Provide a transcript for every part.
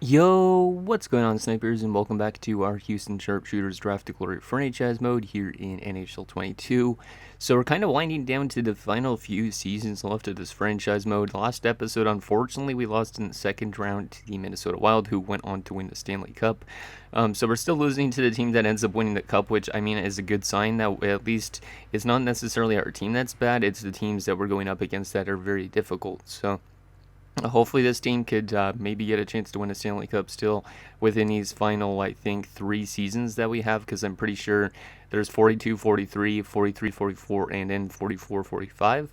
Yo, what's going on, snipers, and welcome back to our Houston Sharpshooters Draft to Glory franchise mode here in NHL 22. So we're kind of winding down to the final few seasons left of this franchise mode. Last episode, unfortunately, we lost in the second round to the Minnesota Wild, who went on to win the Stanley Cup. So we're still losing to the team that ends up winning the Cup, which, I mean, is a good sign that at least it's not necessarily our team that's bad, it's the teams that we're going up against that are very difficult. So hopefully this team could maybe get a chance to win a Stanley Cup still within these final, I think, 3 seasons that we have, because I'm pretty sure there's 42, 43, 43, 44, and then 44, 45.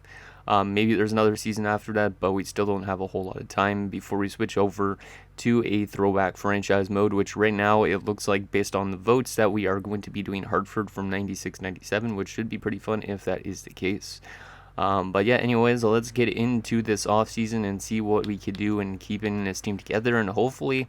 Maybe there's another season after that, but we still don't have a whole lot of time before we switch over to a throwback franchise mode, which right now it looks like, based on the votes, that we are going to be doing Hartford from 96-97, which should be pretty fun if that is the case. But yeah, anyways, let's get into this offseason and see what we could do in keeping this team together, and hopefully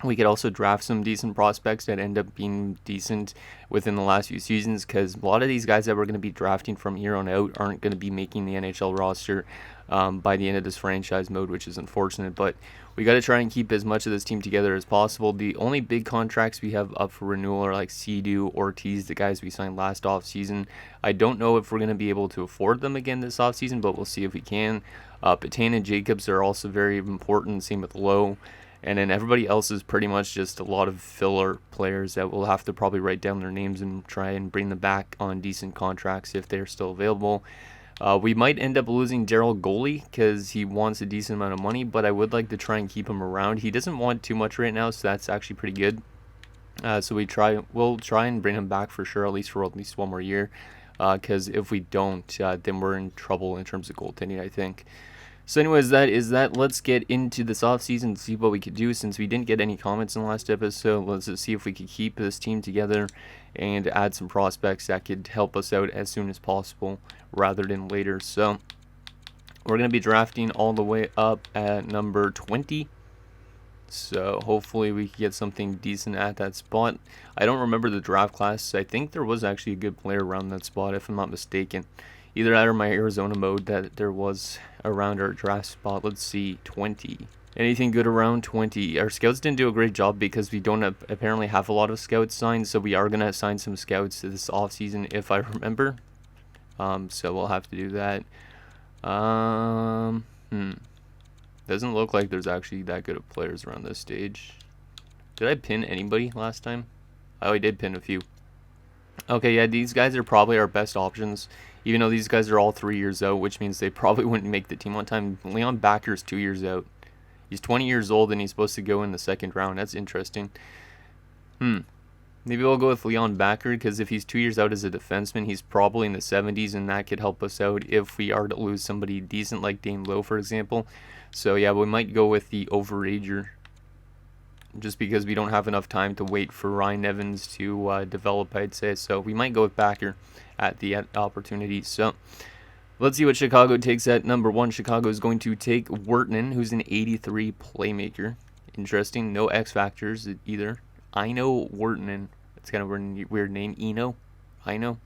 we could also draft some decent prospects that end up being decent within the last few seasons, because a lot of these guys that we're going to be drafting from here on out aren't going to be making the NHL roster by the end of this franchise mode, which is unfortunate. But we got to try and keep as much of this team together as possible. The only big contracts we have up for renewal are like Sea-Doo, Ortiz, the guys we signed last offseason. I don't know if we're going to be able to afford them again this offseason, but we'll see if we can. Patan and Jacobs are also very important, same with Lowe. And then everybody else is pretty much just a lot of filler players that we'll have to probably write down their names and try and bring them back on decent contracts if they're still available. We might end up losing Daryl Goalie because he wants a decent amount of money, but I would like to try and keep him around. He doesn't want too much right now, so that's actually pretty good. So we'll try and bring him back for sure, at least one more year. Because if we don't, then we're in trouble in terms of goaltending, I think. So anyways, that is that. Let's get into this offseason and see what we could do. Since we didn't get any comments in the last episode, let's just see if we could keep this team together and add some prospects that could help us out as soon as possible rather than later. So we're going to be drafting all the way up at number 20. So hopefully we can get something decent at that spot. I don't remember the draft class. I think there was actually a good player around that spot, if I'm not mistaken. Either that or my Arizona mode that there was around our draft spot. Let's see, 20. Anything good around 20? Our scouts didn't do a great job because we don't apparently have a lot of scouts signed, so we are going to assign some scouts to this offseason if I remember. So we'll have to do that. Doesn't look like there's actually that good of players around this stage. Did I pin anybody last time? Oh, I did pin a few. Okay, yeah, these guys are probably our best options, even though these guys are all 3 years out, which means they probably wouldn't make the team on time. Leon Backer's 2 years out. He's 20 years old, and he's supposed to go in the second round. That's interesting. Maybe we'll go with Leon Backer, because if he's 2 years out as a defenseman, he's probably in the 70s, and that could help us out if we are to lose somebody decent like Dane Lowe, for example. So, yeah, we might go with the overager, just because we don't have enough time to wait for Ryan Evans to develop, I'd say. So we might go with Backer at the opportunity. So let's see what Chicago takes at number 1. Chicago is going to take Wirtman, who's an 83 playmaker. Interesting. No X factors either. Ino Wirtman. It's kind of a weird name. Ino. But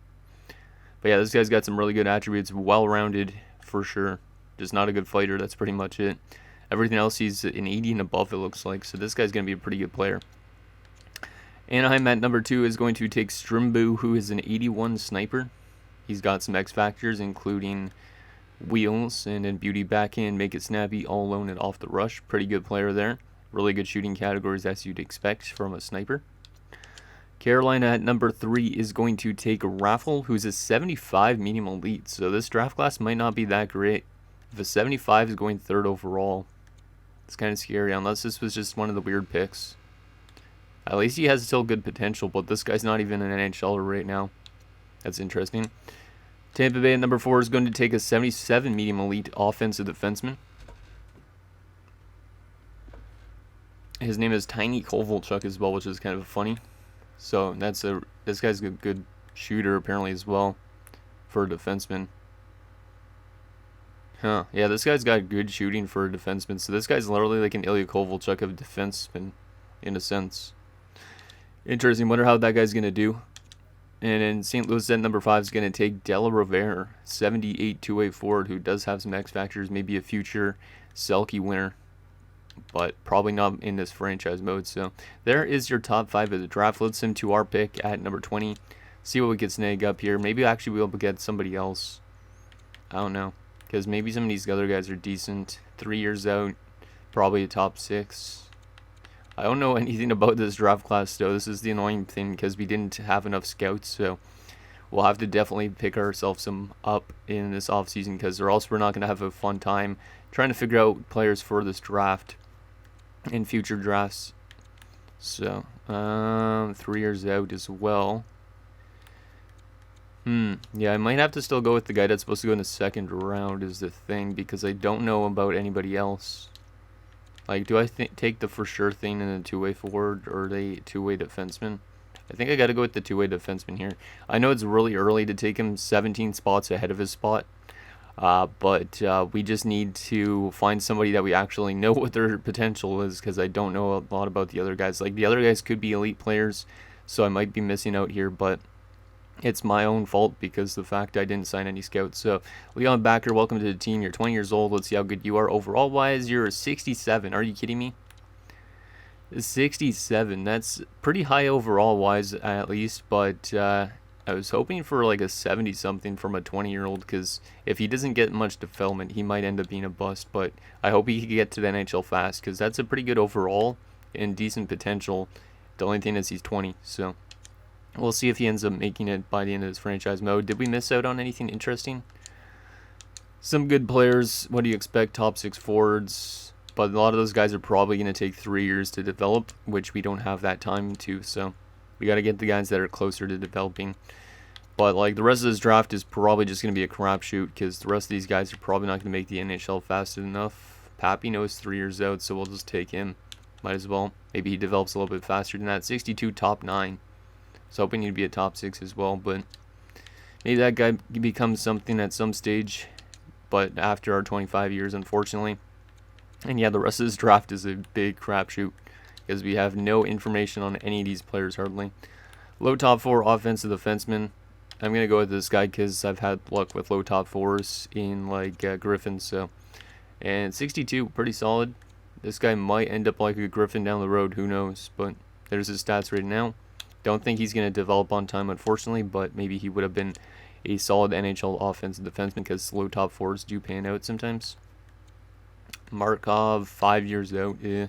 yeah, this guy's got some really good attributes. Well-rounded for sure. Just not a good fighter. That's pretty much it. Everything else, he's an 80 and above, it looks like. So this guy's going to be a pretty good player. Anaheim at number 2 is going to take Strimbu, who is an 81 sniper. He's got some X factors, including wheels and then beauty backhand, make it snappy, all alone and off the rush. Pretty good player there. Really good shooting categories as you'd expect from a sniper. Carolina at number 3 is going to take Raffle, who's a 75 medium elite. So this draft class might not be that great. If a 75 is going 3rd overall, it's kind of scary, unless this was just one of the weird picks. At least he has still good potential, but this guy's not even an NHLer right now. That's interesting. Tampa Bay at number 4 is going to take a 77 medium elite offensive defenseman. His name is Tiny Kovalchuk as well, which is kind of funny. So this guy's a good shooter apparently as well for a defenseman. Huh. Yeah, this guy's got good shooting for a defenseman. So this guy's literally like an Ilya Kovalchuk of a defenseman, in a sense. Interesting. Wonder how that guy's going to do. And in St. Louis at number 5 is going to take Della Rovere, 78 two-way forward, who does have some X factors, maybe a future Selke winner. but probably not in this franchise mode. So there is your top 5 of the draft. Let's send to our pick at number 20. See what we can snag up here. Maybe actually we'll be able to get somebody else. I don't know, because maybe some of these other guys are decent. 3 years out, probably a top 6. I don't know anything about this draft class though. This is the annoying thing, because we didn't have enough scouts, so we'll have to definitely pick ourselves some up in this offseason, because or else we're not going to have a fun time trying to figure out players for this draft in future drafts. So 3 years out as well. Yeah, I might have to still go with the guy that's supposed to go in the second round is the thing, because I don't know about anybody else. Like, do I take the for sure thing in a two-way forward, or the two-way defenseman? I think I got to go with the two-way defenseman here. I know it's really early to take him 17 spots ahead of his spot, but we just need to find somebody that we actually know what their potential is, because I don't know a lot about the other guys. Like, the other guys could be elite players, so I might be missing out here, but it's my own fault because the fact I didn't sign any scouts. So, Leon Backer, welcome to the team. You're 20 years old. Let's see how good you are overall wise. You're a 67. Are you kidding me? 67. That's pretty high overall wise, at least. But I was hoping for like a 70 something from a 20-year-old, because if he doesn't get much development, he might end up being a bust. But I hope he can get to the NHL fast, because that's a pretty good overall and decent potential. The only thing is he's 20, so we'll see if he ends up making it by the end of this franchise mode. Did we miss out on anything interesting? Some good players. What do you expect? Top 6 forwards. But a lot of those guys are probably going to take 3 years to develop, which we don't have that time to. So we got to get the guys that are closer to developing. But like the rest of this draft is probably just going to be a crapshoot, because the rest of these guys are probably not going to make the NHL fast enough. Pappy knows 3 years out, so we'll just take him. Might as well. Maybe he develops a little bit faster than that. 62 top 9. So hoping he'd be a top 6 as well, but maybe that guy becomes something at some stage, but after our 25 years, unfortunately. And yeah, the rest of this draft is a big crapshoot, because we have no information on any of these players hardly. Low top 4 offensive defenseman. I'm going to go with this guy because I've had luck with low top 4s in like Griffin. So, and 62, pretty solid. This guy might end up like a Griffin down the road, who knows, but there's his stats right now. Don't think he's going to develop on time, unfortunately, but maybe he would have been a solid NHL offensive defenseman, because low top 4s do pan out sometimes. Markov, 5 years out. Yeah,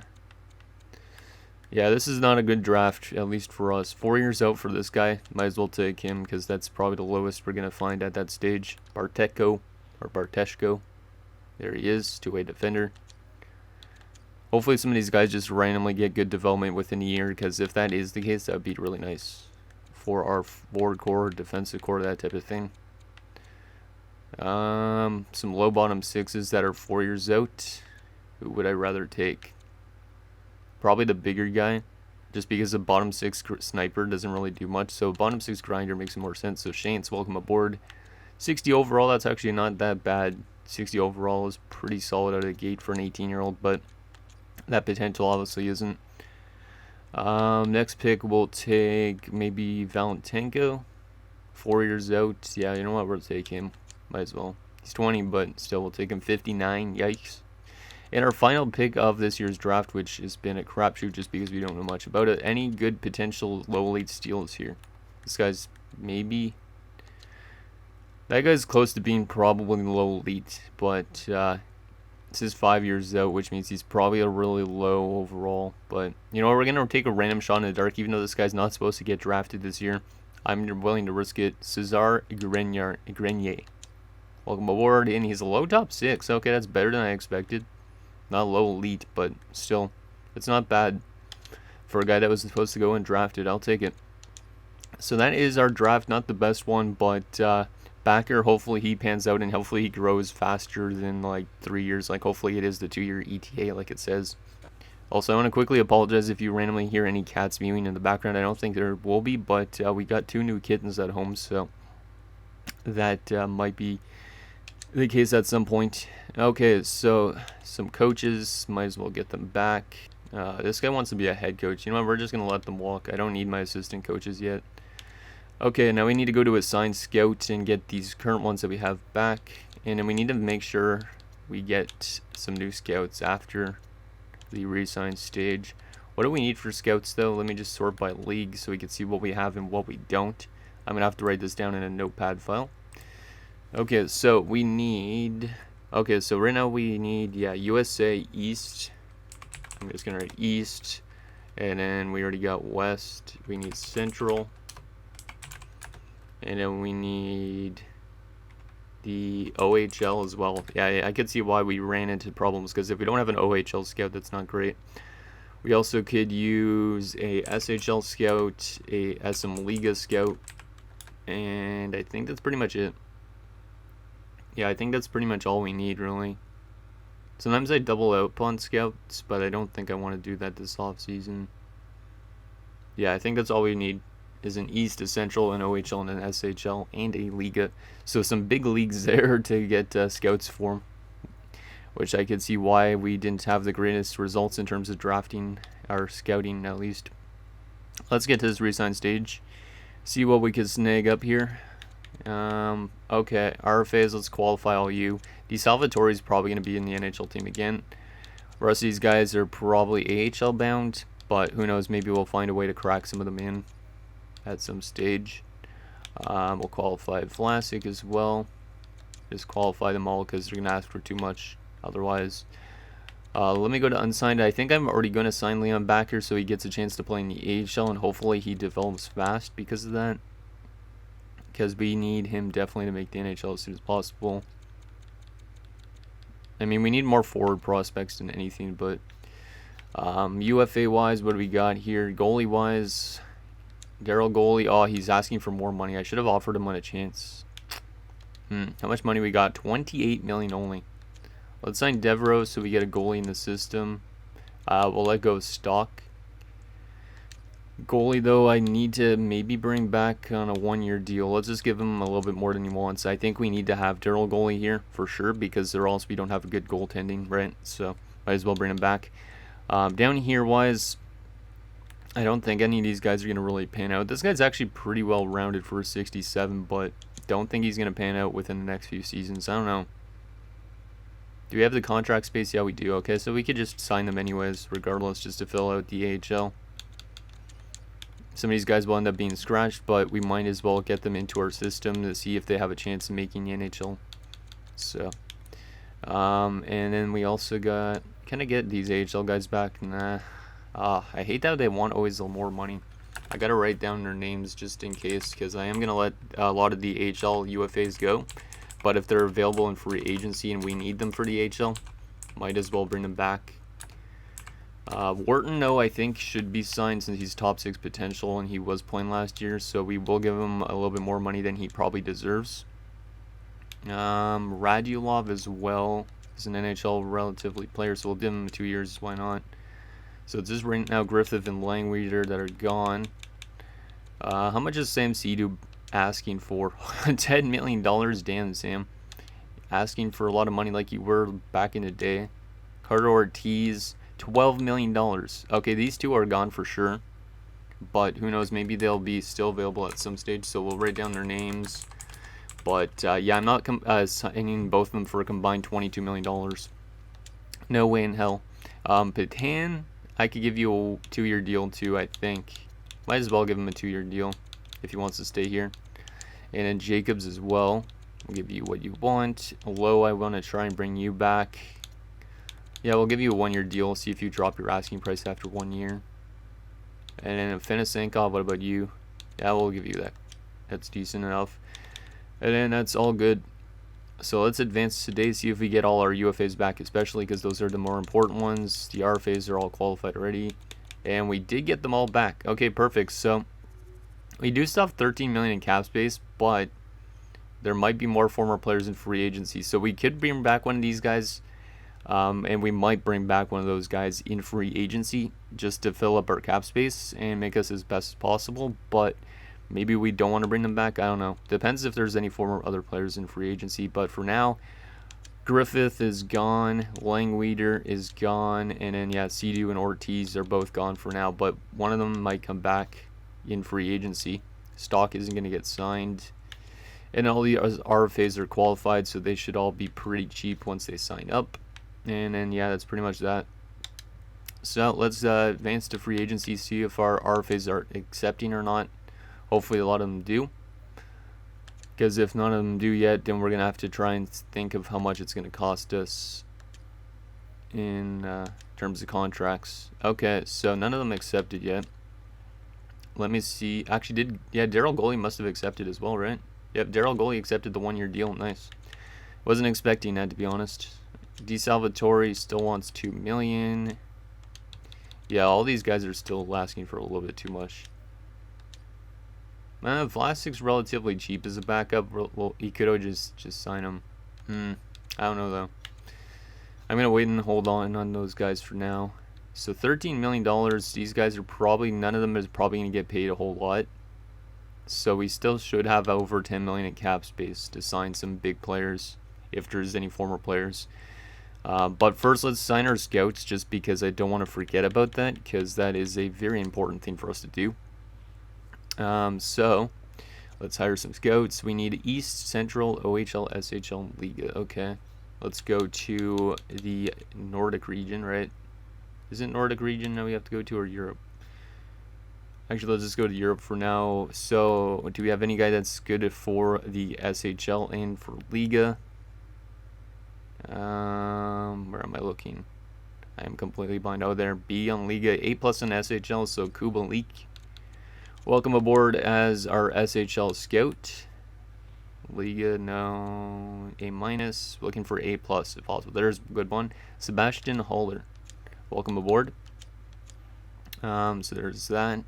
this is not a good draft, at least for us. 4 years out for this guy. Might as well take him, because that's probably the lowest we're going to find at that stage. Barteshko. There he is, two-way defender. Hopefully some of these guys just randomly get good development within a year, because if that is the case, that would be really nice for our forward core, defensive core, that type of thing. Some low bottom 6s that are 4 years out. Who would I rather take? Probably the bigger guy, just because the bottom 6 sniper doesn't really do much. So bottom 6 grinder makes more sense. So Shane's welcome aboard. 60 overall, that's actually not that bad. 60 overall is pretty solid out of the gate for an 18-year-old, but that potential obviously isn't. Next pick we'll take maybe Valentenko. 4 years out. Yeah, you know what? We'll take him. Might as well. He's 20, but still we'll take him. 59. Yikes. And our final pick of this year's draft, which has been a crapshoot just because we don't know much about it. Any good potential low elite steals here? This guy's maybe. That guy's close to being probably low elite, but this is 5 years out, which means he's probably a really low overall. But, you know, we're going to take a random shot in the dark, even though this guy's not supposed to get drafted this year. I'm willing to risk it. Cesar Grenier. Welcome aboard, and he's a low top 6. Okay, that's better than I expected. Not low elite, but still, it's not bad for a guy that was supposed to go undrafted. I'll take it. So that is our draft. Not the best one, but Backer, hopefully he pans out, and hopefully he grows faster than like 3 years. Like, hopefully it is the 2-year ETA like it says. Also, I want to quickly apologize if you randomly hear any cats mewing in the background. I don't think there will be, but we got 2 new kittens at home, so that might be the case at some point. Okay, so some coaches, might as well get them back. This guy wants to be a head coach. You know what, we're just going to let them walk. I don't need my assistant coaches yet. Okay, now we need to go to assign scout and get these current ones that we have back. And then we need to make sure we get some new scouts after the re-sign stage. What do we need for scouts though? Let me just sort by league so we can see what we have and what we don't. I'm gonna have to write this down in a notepad file. Okay, so we need, okay, so right now we need, yeah, USA East. I'm just gonna write East, and then we already got West. We need Central, and then we need the OHL as well. Yeah, I could see why we ran into problems, because if we don't have an OHL scout, that's not great. We also could use a SHL scout, a SM Liga scout, and I think that's pretty much it. Yeah, I think that's pretty much all we need, really. Sometimes I double out on scouts, but I don't think I want to do that this offseason. Yeah, I think that's all we need is an East, a Central, an OHL, and an SHL, and a Liga. So some big leagues there to get scouts for, which I could see why we didn't have the greatest results in terms of drafting, or scouting at least. Let's get to this re-sign stage, see what we can snag up here. Okay, RFAs, let's qualify all you. DeSalvatore is probably going to be in the NHL team again. The rest of these guys are probably AHL bound, but who knows, maybe we'll find a way to crack some of them in at some stage. We'll qualify Vlasic as well. Just qualify them all because they're going to ask for too much otherwise. Let me go to unsigned. I think I'm already going to sign Leon back here so he gets a chance to play in the AHL, and hopefully he develops fast because of that. Because we need him definitely to make the NHL as soon as possible. I mean, we need more forward prospects than anything, but UFA-wise, what do we got here? Goalie-wise, Daryl Goalie, oh, he's asking for more money. I should have offered him on a chance. How much money we got? 28 million only. Let's sign Devereaux so we get a goalie in the system. We'll let go of Stock. Goalie, though, I need to maybe bring back on a 1-year deal. Let's just give him a little bit more than he wants. I think we need to have Daryl goalie here for sure, because or else we don't have a good goaltending, right? So might as well bring him back. Down here wise, I don't think any of these guys are going to really pan out. This guy's actually pretty well rounded for a 67, but don't think he's going to pan out within the next few seasons. I don't know. Do we have the contract space? Yeah, we do. Okay, so we could just sign them anyways, regardless, just to fill out the AHL. Some of these guys will end up being scratched, but we might as well get them into our system to see if they have a chance of making the NHL. So, and then we also got, can I get these AHL guys back? Nah. I hate that they want always more money. I gotta write down their names just in case, because I am gonna let a lot of the AHL UFAs go. But if they're available in free agency and we need them for the AHL, might as well bring them back. Wharton, though, I think should be signed since he's top 6 potential and he was playing last year, so we will give him a little bit more money than he probably deserves. Radulov as well is an NHL relatively player, so we'll give him 2 years, why not? So it's just right now Griffith and Langweeder that are gone. How much is Sam Seedoo asking for? $10 million, damn Sam. Asking for a lot of money like you were back in the day. Carter Ortiz, $12 million. Okay, these two are gone for sure, but who knows, maybe they'll be still available at some stage, so we'll write down their names. But yeah, I'm not signing both of them for a combined $22 million. No way in hell. Patan, I could give you a 2-year deal too, I think. Might as well give him a 2-year deal if he wants to stay here. And then Jacobs as well. We'll give you what you want. Low, I want to try and bring you back. Yeah, we'll give you a 1-year deal. See if you drop your asking price after 1 year. And then Finisenkov, what about you? Yeah, we'll give you that. That's decent enough. And then that's all good. So let's advance today, see if we get all our UFAs back, especially because those are the more important ones. The RFAs are all qualified already. And we did get them all back. Okay, perfect. So we do still have 13 million in cap space, but there might be more former players in free agency. So we could bring back one of these guys. And we might bring back one of those guys in free agency just to fill up our cap space and make us as best as possible. But maybe we don't want to bring them back. I don't know. Depends if there's any former other players in free agency. But for now, Griffith is gone. Langweeder is gone. And then, yeah, Seedoo and Ortiz are both gone for now. But one of them might come back in free agency. Stock isn't going to get signed. And all the RFAs are qualified, so they should all be pretty cheap once they sign up. And then, yeah, that's pretty much that. So let's advance to free agency, see if our RFAs are accepting or not. Hopefully a lot of them do. Because if none of them do yet, then we're going to have to try and think of how much it's going to cost us in terms of contracts. Okay, so none of them accepted yet. Let me see. Actually, Daryl Goalie must have accepted as well, right? Yep, Daryl Goalie accepted the 1-year deal. Nice. Wasn't expecting that, to be honest. DeSalvatore still wants $2 million. Yeah, all these guys are still asking for a little bit too much. Vlasic's relatively cheap as a backup. Well, he could just sign him. I don't know though. I'm gonna wait and hold on those guys for now. So $13 million. These guys are probably, none of them is probably gonna get paid a whole lot. So we still should have over $10 million in cap space to sign some big players, if there's any former players. But first, let's sign our scouts, just because I don't want to forget about that, because that is a very important thing for us to do. So let's hire some scouts. We need East, Central, OHL, SHL, Liga. Okay, let's go to the Nordic region, right? Is it Nordic region that we have to go to, or Europe? Actually, let's just go to Europe for now. So do we have any guy that's good for the SHL and for Liga? Where am I looking? I am completely blind. Oh, there. B on Liga, A+ on SHL, so Kubalik. Welcome aboard as our SHL scout. Liga, no. A-. Looking for A+ if possible. There's a good one. Sebastian Haller. Welcome aboard. So there's that.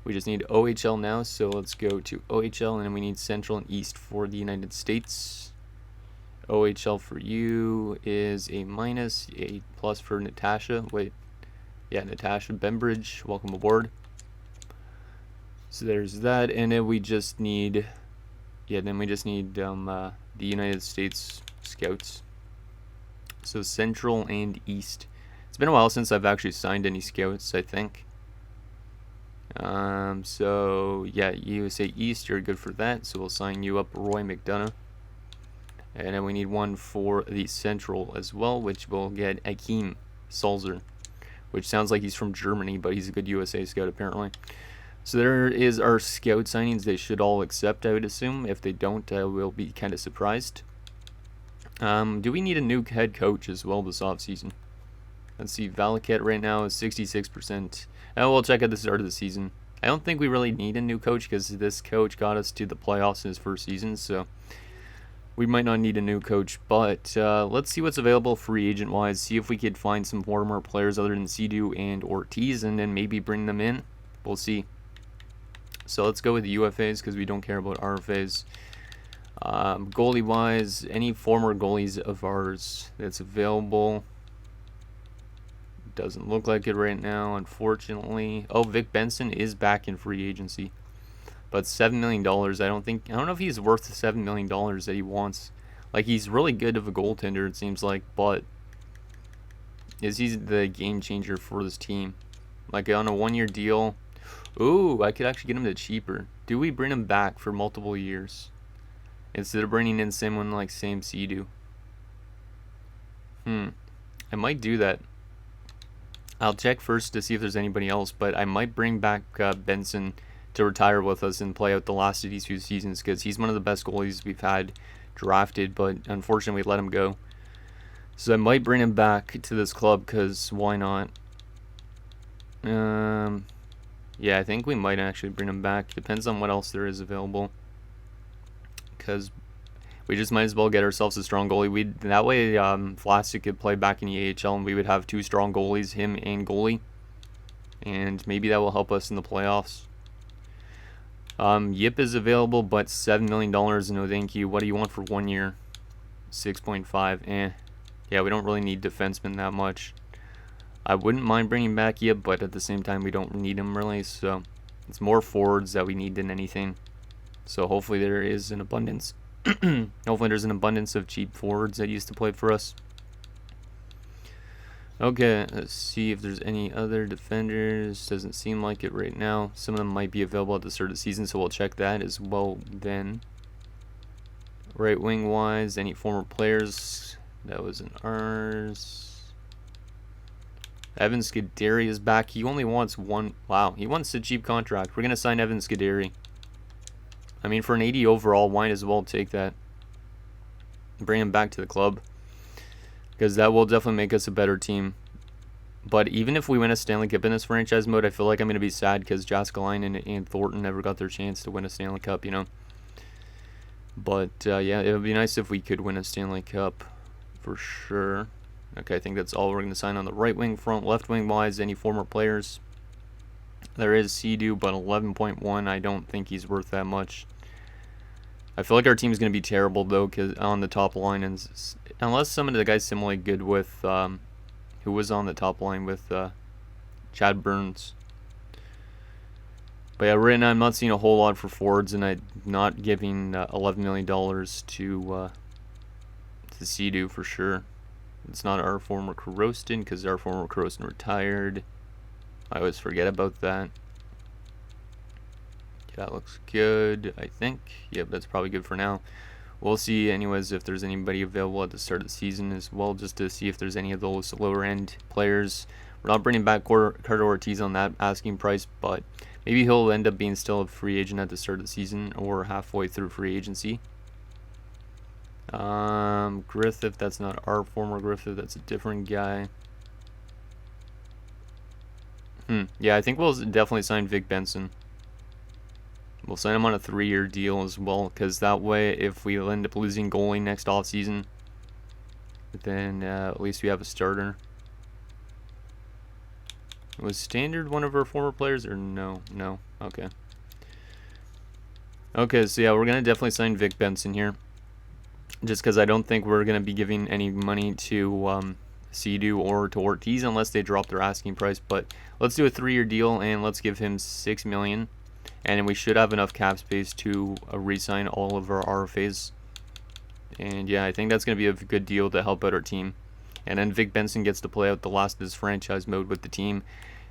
We just need OHL now, so let's go to OHL, and then we need Central and East for the United States. OHL for you is A-, A+ for Natasha. Wait. Yeah, Natasha Bembridge. Welcome aboard. So there's that, and then we just need, the United States scouts. So Central and East. It's been a while since I've actually signed any scouts, I think. So yeah, USA East, you're good for that, so we'll sign you up, Roy McDonough. And then we need one for the Central as well, which will get Akeem Salzer, which sounds like he's from Germany, but he's a good USA scout apparently. So there is our scout signings. They should all accept, I would assume. If they don't, I will be kind of surprised. Do we need a new head coach as well this offseason? Let's see, Valaket right now is 66%. And we'll check at the start of the season. I don't think we really need a new coach, because this coach got us to the playoffs in his first season, so we might not need a new coach. But let's see what's available free agent wise. See if we could find some former players other than Sea-Doo and Ortiz, and then maybe bring them in. We'll see. So let's go with the UFAs, because we don't care about RFAs. Goalie wise, any former goalies of ours that's available. Doesn't look like it right now, unfortunately. Oh, Vic Benson is back in free agency, but $7 million. I don't know if he's worth the $7 million that he wants. Like, he's really good of a goaltender, it seems like, but is he the game changer for this team? Like, on a 1-year deal. Ooh, I could actually get him to cheaper. Do we bring him back for multiple years instead of bringing in someone like Sam Sea-Doo? I might do that. I'll check first to see if there's anybody else, but I might bring back Benson to retire with us and play out the last of these few seasons, because he's one of the best goalies we've had drafted, but unfortunately we let him go. So I might bring him back to this club, because why not? Yeah, I think we might actually bring him back. Depends on what else there is available, because we just might as well get ourselves a strong goalie. That way Vlasic could play back in the AHL, and we would have 2 strong goalies, him and goalie, and maybe that will help us in the playoffs. Yip is available, but $7 million, no thank you. What do you want for 1 year? 6.5. Yeah, we don't really need defensemen that much. I wouldn't mind bringing back Yip, but at the same time we don't need him really, so it's more forwards that we need than anything. So hopefully there is an abundance. Hopefully there's an abundance of cheap forwards that used to play for us. Okay, let's see if there's any other defenders. Doesn't seem like it right now. Some of them might be available at the start of the season, so we'll check that as well then. Right wing wise, any former players? That was in ours. Evan Scuderi is back. He only wants one. Wow, he wants a cheap contract. We're going to sign Evan Scuderi. I mean, for an 80 overall, why as well take that? Bring him back to the club. Because that will definitely make us a better team. But even if we win a Stanley Cup in this franchise mode, I feel like I'm going to be sad because Jaskalainen and Thornton never got their chance to win a Stanley Cup, you know. But, yeah, it would be nice if we could win a Stanley Cup for sure. Okay, I think that's all we're going to sign on the right wing front. Left wing wise, any former players? There is Sea-Doo, but 11.1. I don't think he's worth that much. I feel like our team's going to be terrible, though, cause on the top line. And unless some of the guys similarly good with, who was on the top line with Chad Burns. But yeah, right now I'm not seeing a whole lot for forwards, and I'm not giving $11 million to Sea-Doo for sure. It's not our former Karostin, because our former Karostin retired. I always forget about that. Yeah, that looks good, I think. Yep, that's probably good for now. We'll see anyways if there's anybody available at the start of the season as well, just to see if there's any of those lower end players. We're not bringing back Carter Ortiz on that asking price, but maybe he'll end up being still a free agent at the start of the season or halfway through free agency. Griffith, that's not our former Griffith, that's a different guy. Yeah, I think we'll definitely sign Vic Benson. We'll sign him on a 3-year deal as well, because that way, if we end up losing goalie next offseason, then at least we have a starter. Was Standard one of our former players, or no? No. Okay. Okay, so yeah, we're going to definitely sign Vic Benson here. Just because I don't think we're going to be giving any money to Sea-Doo or to Ortiz unless they drop their asking price. But let's do a 3-year deal, and let's give him $6 million. And we should have enough cap space to re-sign all of our RFAs. And yeah, I think that's going to be a good deal to help out our team. And then Vic Benson gets to play out the last of his franchise mode with the team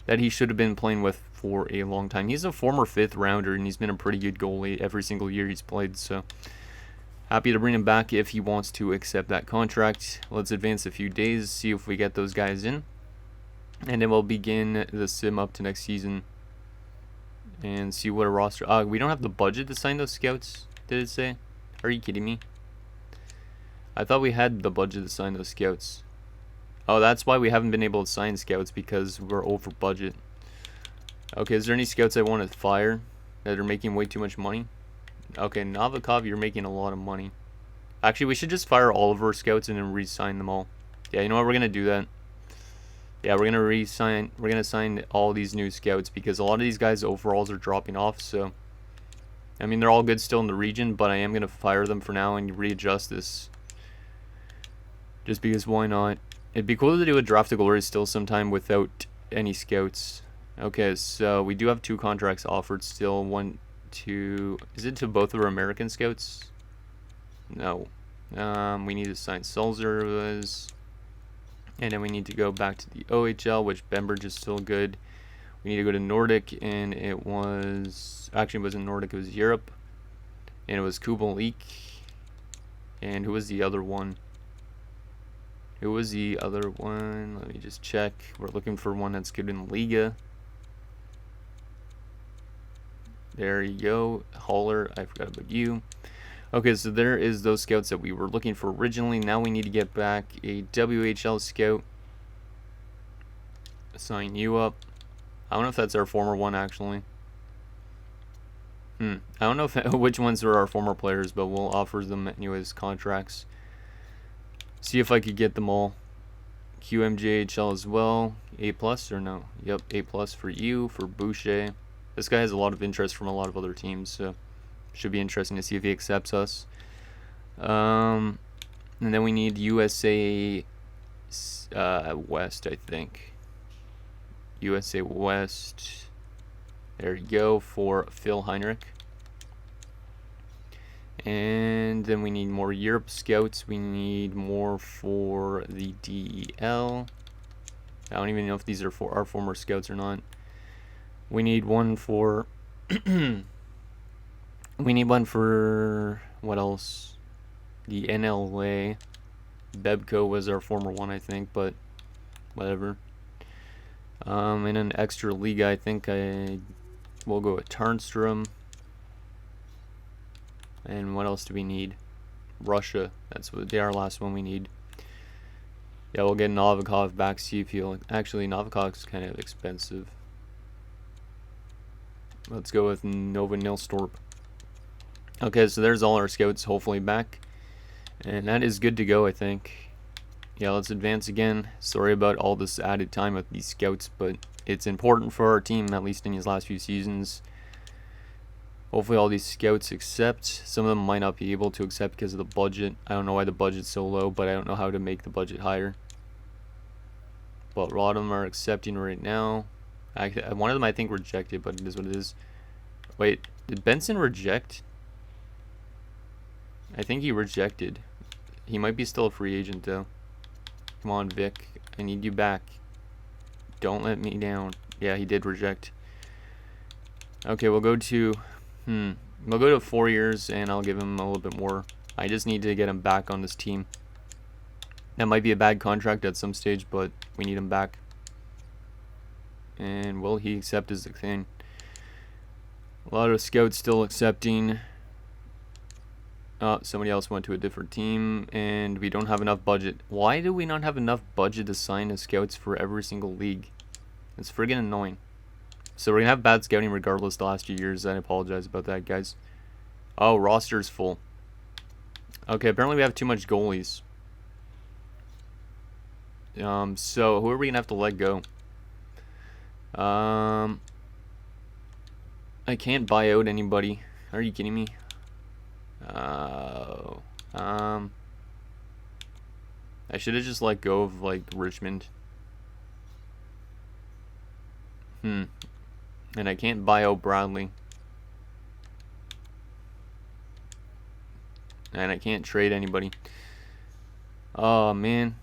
that he should have been playing with for a long time. He's a former 5th rounder, and he's been a pretty good goalie every single year he's played. So happy to bring him back if he wants to accept that contract. Let's advance a few days, see if we get those guys in. And then we'll begin the sim up to next season. And see what a roster... we don't have the budget to sign those scouts, did it say? Are you kidding me? I thought we had the budget to sign those scouts. Oh, that's why we haven't been able to sign scouts, because we're over budget. Okay, is there any scouts I want to fire that are making way too much money? Okay, Novikov, you're making a lot of money. Actually, we should just fire all of our scouts and then re-sign them all. Yeah, you know what? We're going to do that. Yeah, we're gonna sign all these new scouts because a lot of these guys' overalls are dropping off. So, I mean, they're all good still in the region, but I am gonna fire them for now and readjust this. Just because, why not? It'd be cool to do a draft to glory still sometime without any scouts. Okay, so we do have 2 contracts offered still. Is it to both of our American scouts? No. We need to sign Sulzer. And then we need to go back to the OHL, which Bembridge is still good. We need to go to Nordic, and it was... Actually, it wasn't Nordic, it was Europe. And it was Kubalik. And who was the other one? Who was the other one? Let me just check. We're looking for one that's good in Liga. There you go. Haller, I forgot about you. Okay, so there is those scouts that we were looking for originally. Now we need to get back a WHL scout. Sign you up. I don't know if that's our former one, actually. I don't know if which ones are our former players, but we'll offer them anyways contracts. See if I could get them all. QMJHL as well. A+ or no? Yep, A+ for you, for Boucher. This guy has a lot of interest from a lot of other teams, so should be interesting to see if he accepts us. And then we need USA West, I think. USA West. There you go, for Phil Heinrich. And then we need more Europe scouts. We need more for the DEL. I don't even know if these are for our former scouts or not. We need one for... We need one for... What else? The NLA. Bebco was our former one, I think, but whatever. In an extra league, I think I will go with Turnstrom. And what else do we need? Russia. That's what our last one we need. Yeah, we'll get Novikov back. See if he'll actually Novikov's kind of expensive. Let's go with Nova Nilstorp. Okay, so there's all our scouts hopefully back, and that is good to go, I think. Yeah, let's advance again. Sorry about all this added time with these scouts, but it's important for our team, at least in these last few seasons. Hopefully all these scouts accept. Some of them might not be able to accept because of the budget. I don't know why the budget's so low, but I don't know how to make the budget higher. But a lot of them are accepting right now. One of them I think rejected, but it is what it is. Wait, did Benson reject? I think he rejected. He might be still a free agent though. Come on, Vic. I need you back. Don't let me down. Yeah, he did reject. Okay, we'll go to... We'll go to 4 years, and I'll give him a little bit more. I just need to get him back on this team. That might be a bad contract at some stage, but we need him back. And will he accept is the thing. A lot of scouts still accepting. Somebody else went to a different team, and we don't have enough budget. Why do we not have enough budget to sign the scouts for every single league? It's friggin' annoying. So we're gonna have bad scouting regardless the last few years. I apologize about that, guys. Oh, roster's full. Okay, apparently we have too much goalies. So who are we gonna have to let go? I can't buy out anybody. Are you kidding me? I should have just let go of like Richmond. And I can't buy out Bradley. And I can't trade anybody. Oh man,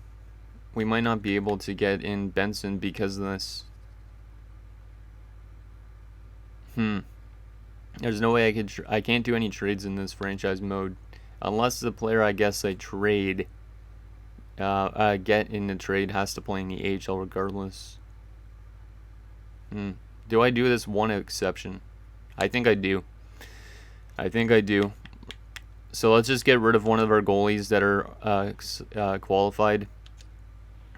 we might not be able to get in Benson because of this. There's no way I can't do any trades in this franchise mode. Unless the player I guess I trade, get in the trade has to play in the AHL regardless. Do I do this one exception? I think I do. So let's just get rid of one of our goalies that are qualified.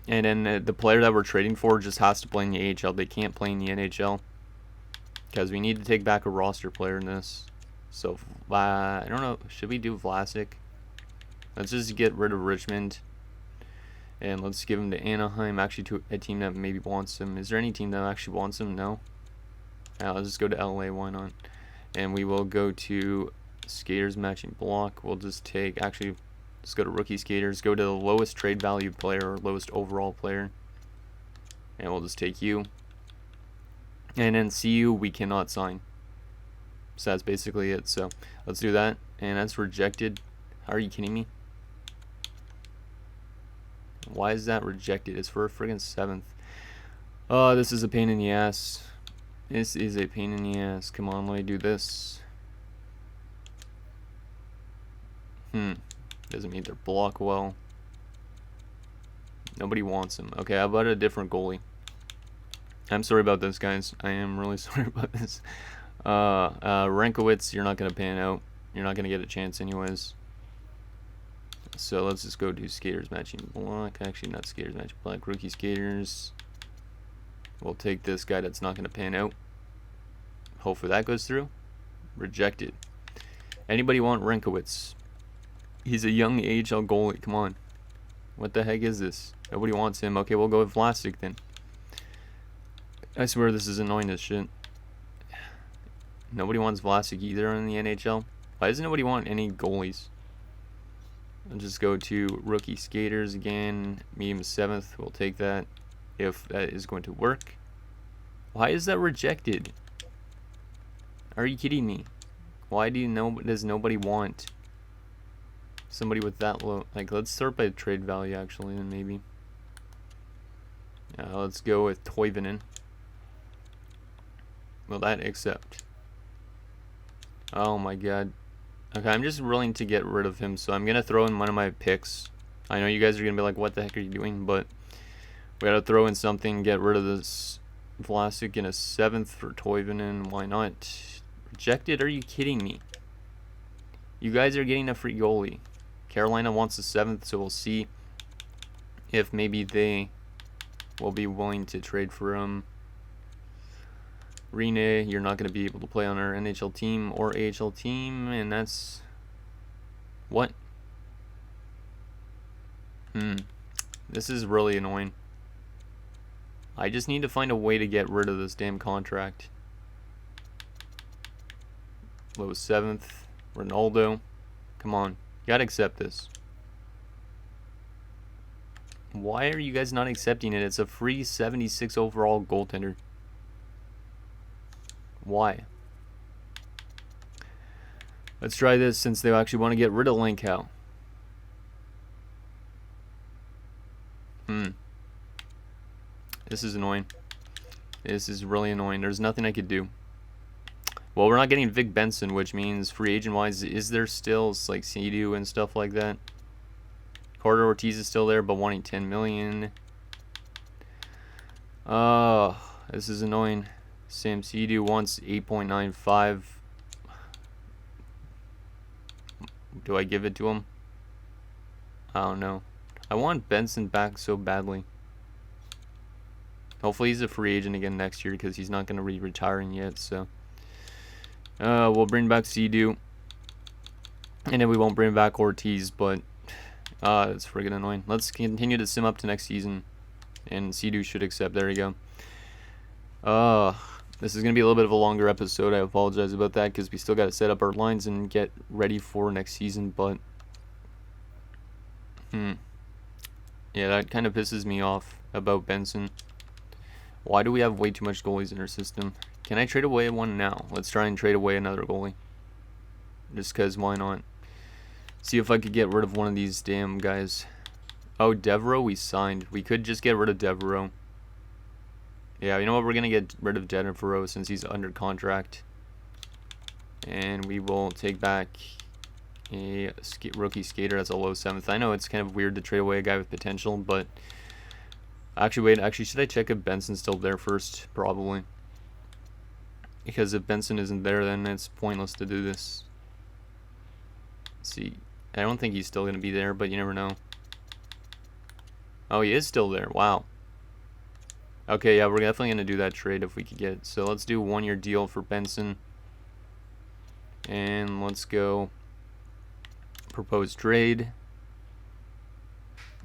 And then the player that we're trading for just has to play in the AHL. They can't play in the NHL. Because we need to take back a roster player in this. So, I don't know. Should we do Vlasic? Let's just get rid of Richmond. And let's give him to Anaheim. Actually, to a team that maybe wants him. Is there any team that actually wants him? No. Let's just go to LA. Why not? And we will go to skaters matching block. We'll just take... Actually, let's go to rookie skaters. Go to the lowest trade value player or lowest overall player. And we'll just take you. And then CU we cannot sign. So that's basically it. So let's do that. And that's rejected. Are you kidding me? Why is that rejected? It's for a friggin' 7th. Oh, this is a pain in the ass. This is a pain in the ass. Come on, let me do this. Doesn't mean their block well. Nobody wants him. Okay, how about a different goalie? I'm sorry about this, guys. I am really sorry about this. Renkowitz, you're not going to pan out. You're not going to get a chance anyways. So let's just go to skaters matching block. Actually, not skaters matching block. Rookie skaters. We'll take this guy that's not going to pan out. Hopefully that goes through. Rejected. Anybody want Renkowitz? He's a young AHL goalie. Come on. What the heck is this? Nobody wants him. Okay, we'll go with Vlasic then. I swear this is annoying as shit. Nobody wants Vlasic either in the NHL. Why does nobody want any goalies? I'll just go to rookie skaters again. Medium 7th. We'll take that if that is going to work. Why is that rejected? Are you kidding me? Why does nobody want somebody with that low? Like, let's start by trade value actually, then maybe. Let's go with Toivonen. Will that accept? Oh my god. Okay, I'm just willing to get rid of him, so I'm gonna throw in one of my picks. I know you guys are gonna be like, what the heck are you doing? But we gotta throw in something, get rid of this Vlasic in a 7th for Toivonen. Why not? Rejected? Are you kidding me? You guys are getting a free goalie. Carolina wants a 7th, so we'll see if maybe they will be willing to trade for him. Rene, you're not going to be able to play on our NHL team or AHL team, and that's... What? This is really annoying. I just need to find a way to get rid of this damn contract. Low 7th. Ronaldo. Come on. You gotta accept this. Why are you guys not accepting it? It's a free 76 overall goaltender. Why? Let's try this since they actually want to get rid of Lankow. This is annoying. This is really annoying. There's nothing I could do. Well, we're not getting Vic Benson, which means free agent-wise, is there still like Sea-Doo and stuff like that? Carter Ortiz is still there, but wanting 10 million. This is annoying. Sam Sea-Doo wants 8.95. Do I give it to him? I don't know. I want Benson back so badly. Hopefully he's a free agent again next year because he's not going to be retiring yet. So we'll bring back Sea-Doo. And then we won't bring back Ortiz, but it's friggin' annoying. Let's continue to sim up to next season. And Sea-Doo should accept. There you go. This is going to be a little bit of a longer episode. I apologize about that because we still got to set up our lines and get ready for next season. But, yeah, that kind of pisses me off about Benson. Why do we have way too much goalies in our system? Can I trade away one now? Let's try and trade away another goalie. Just because, why not? See if I could get rid of one of these damn guys. Oh, Devereaux we signed. We could just get rid of Devereaux. Yeah, you know what? We're going to get rid of Devereaux since he's under contract. And we will take back a rookie skater that's a low 7th. I know it's kind of weird to trade away a guy with potential, but... Actually, wait. Actually, should I check if Benson's still there first? Probably. Because if Benson isn't there, then it's pointless to do this. Let's see. I don't think he's still going to be there, but you never know. Oh, he is still there. Wow. Okay, yeah, we're definitely going to do that trade if we could get it. So let's do a 1-year deal for Benson. And let's go proposed trade.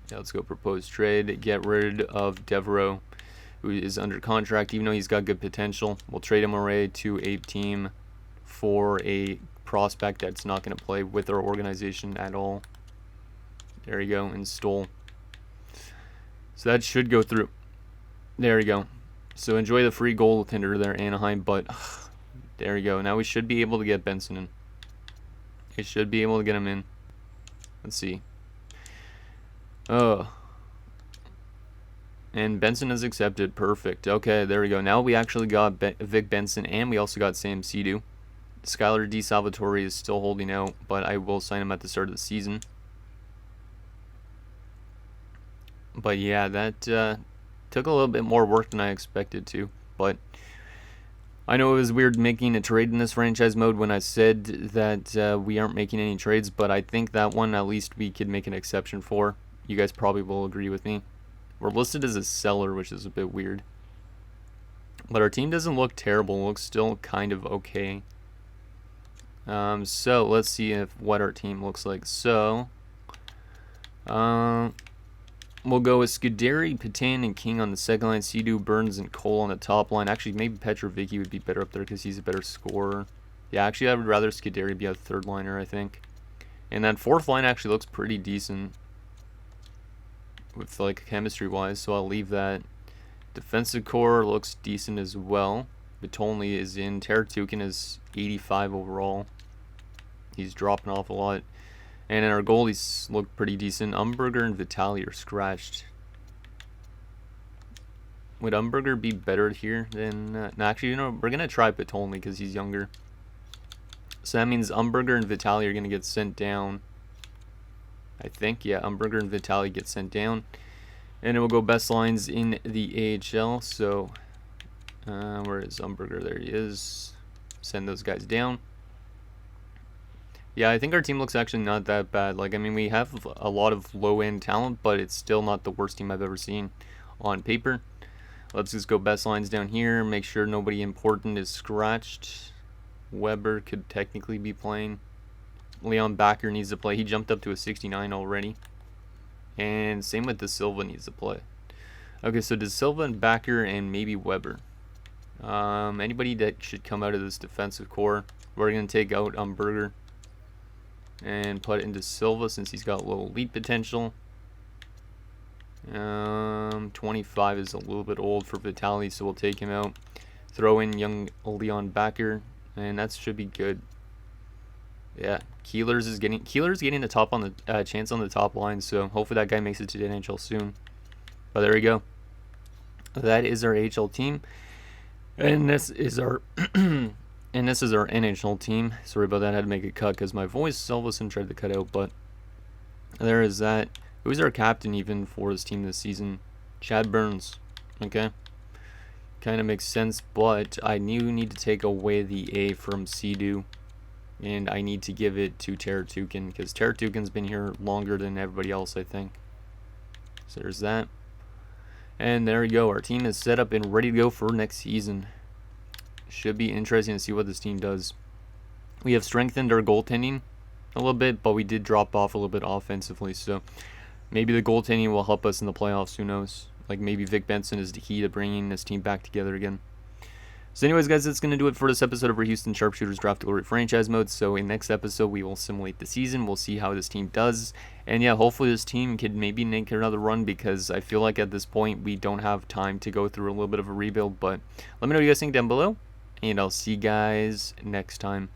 Yeah, let's go propose trade. Get rid of Devereaux, who is under contract, even though he's got good potential. We'll trade him away to a team for a prospect that's not going to play with our organization at all. There you go, install. So that should go through. There you go. So enjoy the free goaltender there, Anaheim, but there you go. Now we should be able to get Benson in. We should be able to get him in. Let's see. And Benson is accepted. Perfect. Okay, there we go. Now we actually got Vic Benson, and we also got Sam Sea-Doo. Skylar DeSalvatore is still holding out, but I will sign him at the start of the season. But yeah, that took a little bit more work than I expected to. But I know it was weird making a trade in this franchise mode when I said that we aren't making any trades, but I think that one at least we could make an exception for. You guys probably will agree with me. We're listed as a seller, which is a bit weird. But our team doesn't look terrible. It looks still kind of okay. So let's see what our team looks like. So we'll go with Scuderi, Patan, and King on the second line. Sea-Doo, Burns, and Cole on the top line. Actually, maybe Petrovicki would be better up there because he's a better scorer. Yeah, actually, I would rather Scuderi be a third liner, I think. And that fourth line actually looks pretty decent with like chemistry-wise, so I'll leave that. Defensive core looks decent as well. Bitolny is in. Teratukin is 85 overall. He's dropping off a lot. And then our goalies look pretty decent. Umberger and Vitali are scratched. Would Umberger be better here than... no, actually, you know, we're going to try Bitolny because he's younger. So that means Umberger and Vitali are going to get sent down. I think, yeah, Umberger and Vitali get sent down. And it will go best lines in the AHL. So Where is Umberger? There he is. Send those guys down. Yeah, I think our team looks actually not that bad. Like, I mean, we have a lot of low-end talent, but it's still not the worst team I've ever seen on paper. Let's just go best lines down here. Make sure nobody important is scratched. Weber could technically be playing. Leon Backer needs to play. He jumped up to a 69 already. And same with De Silva needs to play. Okay, so De Silva and Backer and maybe Weber. Anybody that should come out of this defensive core. We're going to take out Umberger and put it into Silva since he's got low elite potential. 25 is a little bit old for Vitality, so we'll take him out. Throw in young Leon Backer, and that should be good. Yeah, Keeler's getting the top on the chance on the top line, so hopefully that guy makes it to the NHL soon. But there we go. That is our AHL team, and this is our and this is our NHL team. Sorry about that. I had to make a cut because my voice all of a sudden tried to cut out, but there is that. Who's our captain even for this team this season? Chad Burns. Okay. Kind of makes sense, but I need to take away the A from Sea-Doo, and I need to give it to Teratukin because Teratukin's been here longer than everybody else, I think. So there's that. And there we go. Our team is set up and ready to go for next season. Should be interesting to see what this team does. We have strengthened our goaltending a little bit, but we did drop off a little bit offensively, so maybe the goaltending will help us in the playoffs. Who knows? Like, maybe Vic Benson is the key to bringing this team back together again. So anyways, guys, that's going to do it for this episode of our Houston Sharpshooters Draft Glory franchise mode. So in next episode, we will simulate the season. We'll see how this team does. And yeah, hopefully this team can maybe make another run because I feel like at this point, we don't have time to go through a little bit of a rebuild. But let me know what you guys think down below. And I'll see you guys next time.